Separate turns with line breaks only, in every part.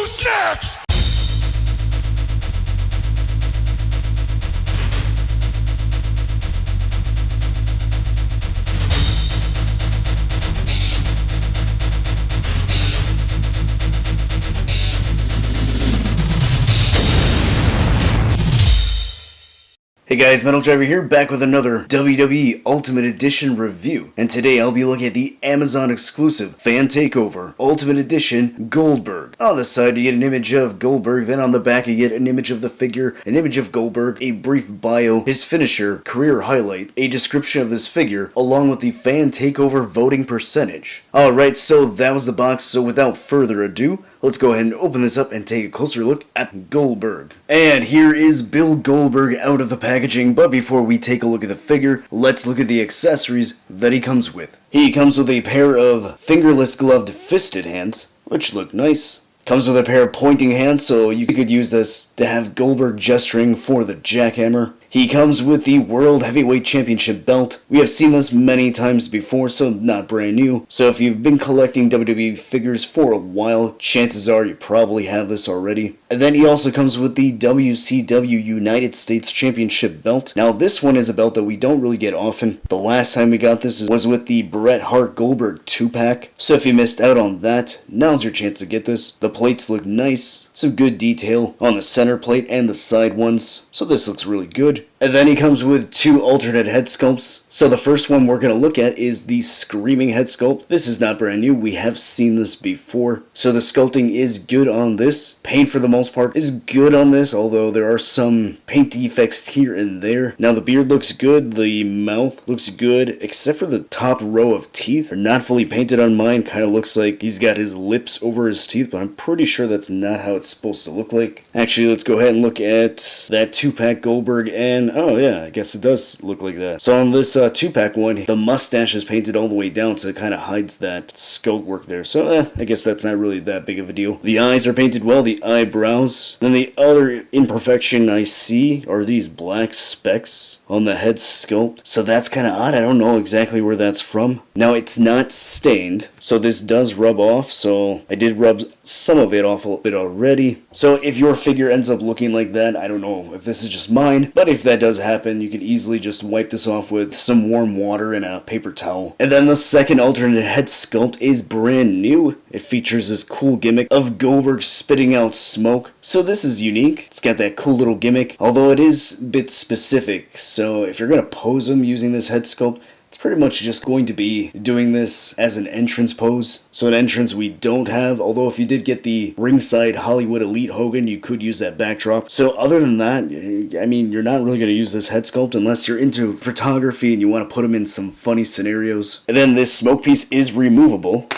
Who's next?
Hey guys, Metal Driver here, back with another WWE Ultimate Edition review, and today I'll be looking at the Amazon exclusive Fan Takeover Ultimate Edition Goldberg. On the side you get an image of Goldberg, then on the back you get an image of the figure, an image of Goldberg, a brief bio, his finisher, career highlight, a description of this figure, along with the Fan Takeover voting percentage. Alright, so that was the box, so without further ado, let's go ahead and open this up and take a closer look at Goldberg. And here is Bill Goldberg out of the packaging, but before we take a look at the figure, let's look at the accessories that he comes with. He comes with a pair of fingerless gloved fisted hands, which look nice. Comes with a pair of pointing hands, so you could use this to have Goldberg gesturing for the jackhammer. He comes with the World Heavyweight Championship belt. We have seen this many times before, so not brand new. So if you've been collecting WWE figures for a while, chances are you probably have this already. And then he also comes with the WCW United States Championship belt. Now this one is a belt that we don't really get often. The last time we got this was with the Bret Hart Goldberg 2-pack. So if you missed out on that, now's your chance to get this. The plates look nice. Some good detail on the center plate and the side ones. So this looks really good. And then he comes with two alternate head sculpts. So the first one we're going to look at is the Screaming head sculpt. This is not brand new, we have seen this before. So the sculpting is good on this. Paint for the most part is good on this, although there are some paint defects here and there. Now the beard looks good, the mouth looks good, except for the top row of teeth. They're not fully painted on mine, kind of looks like he's got his lips over his teeth, but I'm pretty sure that's not how it's supposed to look like. Actually, let's go ahead and look at that 2-pack Goldberg, and oh yeah, I guess it does look like that. So on this 2-pack one, the mustache is painted all the way down, so it kind of hides that sculpt work there. So I guess that's not really that big of a deal. The eyes are painted well, the eyebrows. Then the other imperfection I see are these black specks on the head sculpt. So that's kind of odd, I don't know exactly where that's from. Now it's not stained, so this does rub off, so I did rub some of it off a little bit already. So if your figure ends up looking like that, I don't know if this is just mine, but if that does happen, you could easily just wipe this off with some warm water and a paper towel. And then the second alternate head sculpt is brand new. It features this cool gimmick of Goldberg spitting out smoke. So this is unique. It's got that cool little gimmick, although it is a bit specific. So if you're going to pose him using this head sculpt, it's pretty much just going to be doing this as an entrance pose. So an entrance we don't have, although if you did get the ringside Hollywood Elite Hogan, you could use that backdrop. So other than that, I mean, you're not really going to use this head sculpt unless you're into photography and you want to put him in some funny scenarios. And then this smoke piece is removable.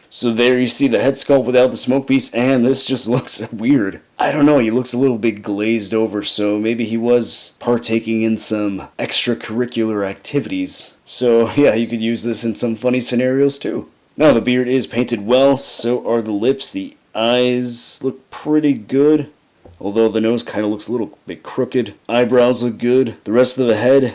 So there you see the head sculpt without the smoke piece, and this just looks weird. I don't know, he looks a little bit glazed over, so maybe he was partaking in some extracurricular activities. So yeah, you could use this in some funny scenarios too. Now the beard is painted well, so are the lips. The eyes look pretty good, although the nose kind of looks a little bit crooked. Eyebrows look good. The rest of the head,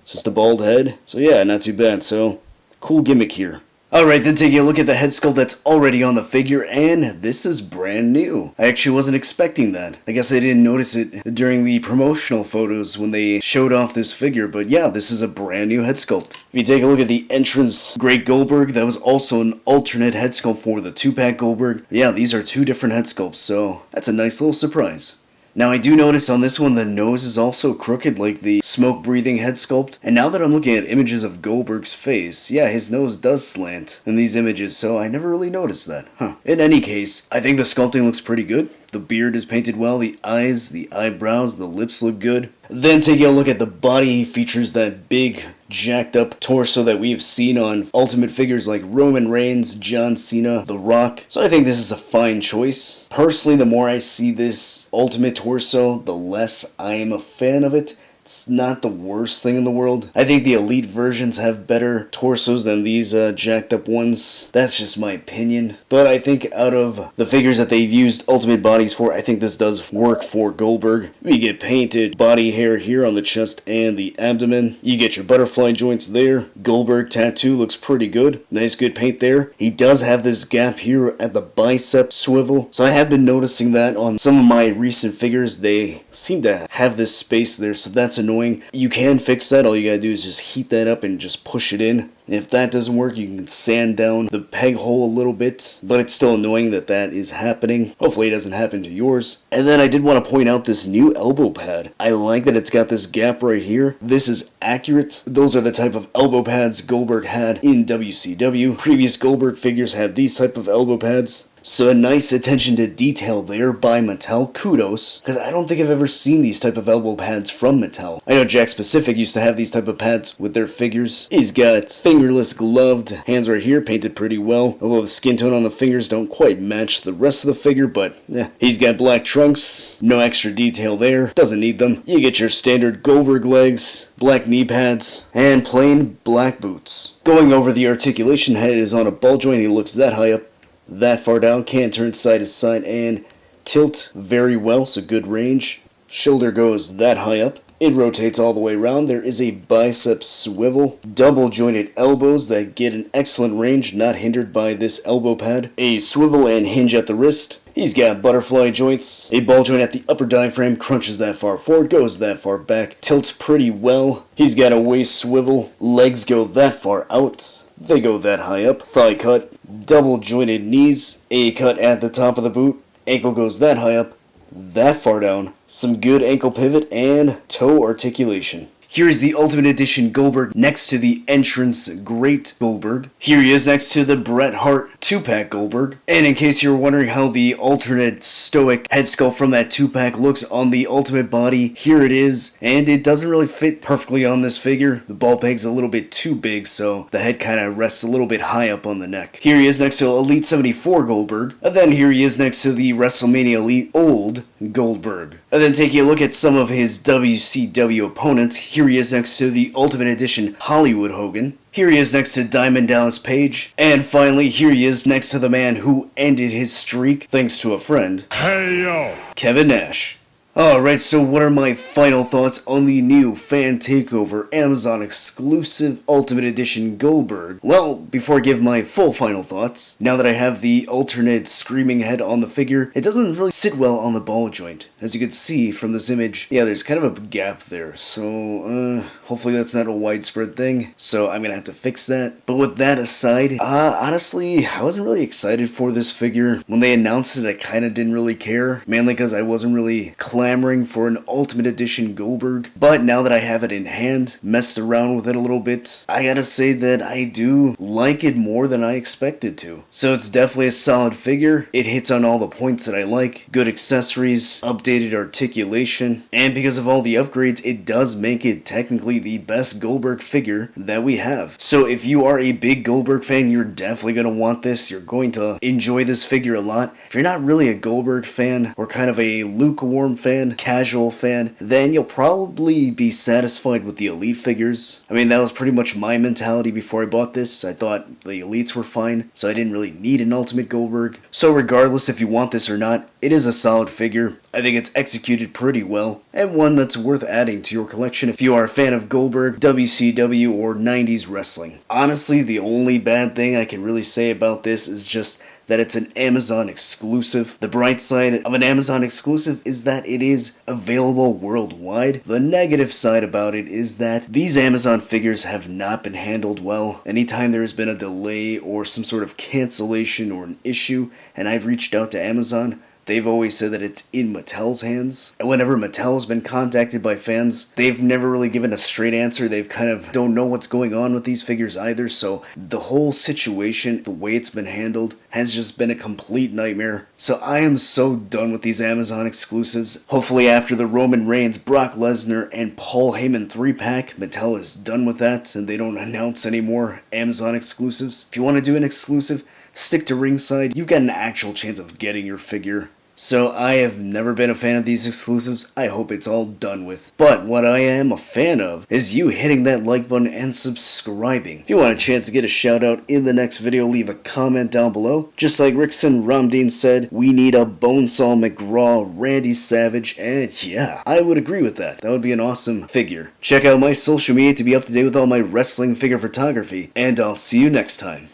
it's just a bald head. So yeah, not too bad. So cool gimmick here. Alright, then taking a look at the head sculpt that's already on the figure, and this is brand new. I actually wasn't expecting that. I guess I didn't notice it during the promotional photos when they showed off this figure, but yeah, this is a brand new head sculpt. If you take a look at the entrance Great Goldberg, that was also an alternate head sculpt for the 2-pack Goldberg. Yeah, these are two different head sculpts, so that's a nice little surprise. Now I do notice on this one the nose is also crooked like the smoke-breathing head sculpt. And now that I'm looking at images of Goldberg's face, yeah, his nose does slant in these images, so I never really noticed that. In any case, I think the sculpting looks pretty good. The beard is painted well, the eyes, the eyebrows, the lips look good. Then taking a look at the body, he features that big, jacked up torso that we've seen on Ultimate figures like Roman Reigns, John Cena, The Rock. So I think this is a fine choice. Personally, the more I see this Ultimate torso, the less I am a fan of it. It's not the worst thing in the world. I think the Elite versions have better torsos than these jacked up ones. That's just my opinion. But I think out of the figures that they've used Ultimate bodies for, I think this does work for Goldberg. We get painted body hair here on the chest and the abdomen. You get your butterfly joints there. Goldberg tattoo looks pretty good. Nice good paint there. He does have this gap here at the bicep swivel. So I have been noticing that on some of my recent figures. They seem to have this space there, so that's annoying. You can fix that. All you gotta do is just heat that up and just push it in. If that doesn't work, you can sand down the peg hole a little bit, but it's still annoying that that is happening. Hopefully it doesn't happen to yours. And then I did want to point out this new elbow pad. I like that it's got this gap right here. This is accurate. Those are the type of elbow pads Goldberg had in WCW. Previous Goldberg figures had these type of elbow pads. So a nice attention to detail there by Mattel. Kudos, because I don't think I've ever seen these type of elbow pads from Mattel. I know Jakks Pacific used to have these type of pads with their figures. He's got fingerless gloved hands right here, painted pretty well. Although the skin tone on the fingers don't quite match the rest of the figure, but he's got black trunks, no extra detail there, doesn't need them. You get your standard Goldberg legs, black knee pads, and plain black boots. Going over the articulation, head is on a ball joint. He looks that high up, that far down, can turn side to side and tilt very well, so good range. Shoulder goes that high up. It rotates all the way around. There is a bicep swivel, double jointed elbows that get an excellent range, not hindered by this elbow pad. A swivel and hinge at the wrist. He's got butterfly joints. A ball joint at the upper diaphragm, crunches that far forward, goes that far back, tilts pretty well. He's got a waist swivel. Legs go that far out. They go that high up. Thigh cut, double jointed knees, a cut at the top of the boot. Ankle goes that high up, that far down. Some good ankle pivot and toe articulation. Here is the Ultimate Edition Goldberg next to the Entrance Great Goldberg. Here he is next to the Bret Hart 2-pack Goldberg. And in case you're wondering how the alternate stoic head sculpt from that 2-pack looks on the Ultimate body, here it is. And it doesn't really fit perfectly on this figure. The ball peg's a little bit too big, so the head kind of rests a little bit high up on the neck. Here he is next to Elite 74 Goldberg. And then here he is next to the WrestleMania Elite Old Goldberg. And then taking a look at some of his WCW opponents, here he is next to the Ultimate Edition Hollywood Hogan. Here he is next to Diamond Dallas Page. And finally, here he is next to the man who ended his streak thanks to a friend. Hey yo! Kevin Nash. Alright, so what are my final thoughts on the new Fan Takeover Amazon exclusive Ultimate Edition Goldberg? Well, before I give my full final thoughts, now that I have the alternate screaming head on the figure, it doesn't really sit well on the ball joint. As you can see from this image, yeah, there's kind of a gap there, so hopefully that's not a widespread thing, so I'm gonna have to fix that. But with that aside, honestly, I wasn't really excited for this figure. When they announced it, I kind of didn't really care, mainly because I wasn't really clamoring for an Ultimate Edition Goldberg. But now that I have it in hand, messed around with it a little bit, I gotta say that I do like it more than I expected to. So it's definitely a solid figure. It hits on all the points that I like. Good accessories, updated articulation, and because of all the upgrades, it does make it technically the best Goldberg figure that we have. So if you are a big Goldberg fan, you're definitely gonna want this. You're going to enjoy this figure a lot. If you're not really a Goldberg fan, or kind of a lukewarm fan, casual fan, then you'll probably be satisfied with the Elite figures. I mean, that was pretty much my mentality before I bought this. I thought the Elites were fine, so I didn't really need an Ultimate Goldberg. So regardless if you want this or not, it is a solid figure. I think it's executed pretty well, and one that's worth adding to your collection if you are a fan of Goldberg, WCW, or 90s wrestling. Honestly, the only bad thing I can really say about this is just that it's an Amazon exclusive. The bright side of an Amazon exclusive is that it is available worldwide. The negative side about it is that these Amazon figures have not been handled well. Anytime there has been a delay or some sort of cancellation or an issue, and I've reached out to Amazon, they've always said that it's in Mattel's hands. And whenever Mattel's been contacted by fans, they've never really given a straight answer. They've kind of don't know what's going on with these figures either. So the whole situation, the way it's been handled, has just been a complete nightmare. So I am so done with these Amazon exclusives. Hopefully after the Roman Reigns, Brock Lesnar, and Paul Heyman 3-pack, Mattel is done with that and they don't announce any more Amazon exclusives. If you want to do an exclusive, stick to ringside. You've got an actual chance of getting your figure. So I have never been a fan of these exclusives. I hope it's all done with. But what I am a fan of is you hitting that like button and subscribing. If you want a chance to get a shout out in the next video, leave a comment down below. Just like Rickson Ramdeen said, we need a Bonesaw McGraw, Randy Savage, and yeah, I would agree with that. That would be an awesome figure. Check out my social media to be up to date with all my wrestling figure photography, and I'll see you next time.